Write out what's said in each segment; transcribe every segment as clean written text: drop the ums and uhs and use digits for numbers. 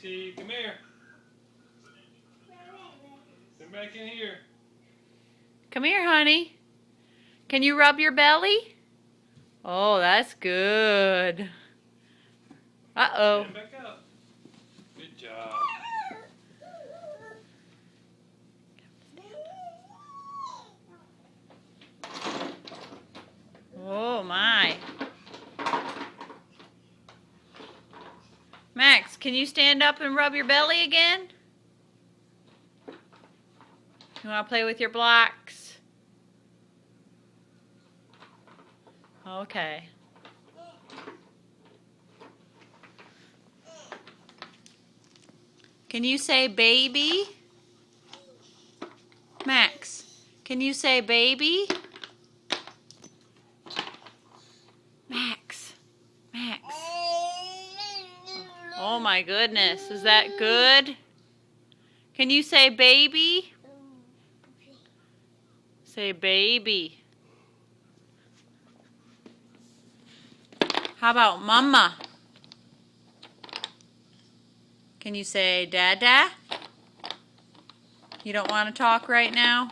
Maxie, come here. Come back in here. Come here, honey. Can you rub your belly? Oh, that's good. Uh-oh. Stand back up. Good job. Oh, my. Max, can you stand up and rub your belly again? You want to play with your blocks? Okay. Can you say baby? Max, can you say baby? Max. Max. Oh my goodness, is that good? Can you say baby? Say baby. How about mama? Can you say dada? You don't want to talk right now?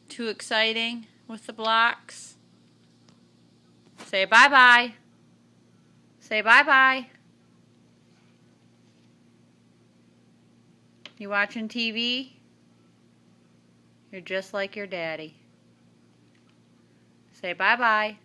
Too exciting with the blocks? Say bye-bye. Say bye-bye. You watching TV? You're just like your daddy. Say bye-bye.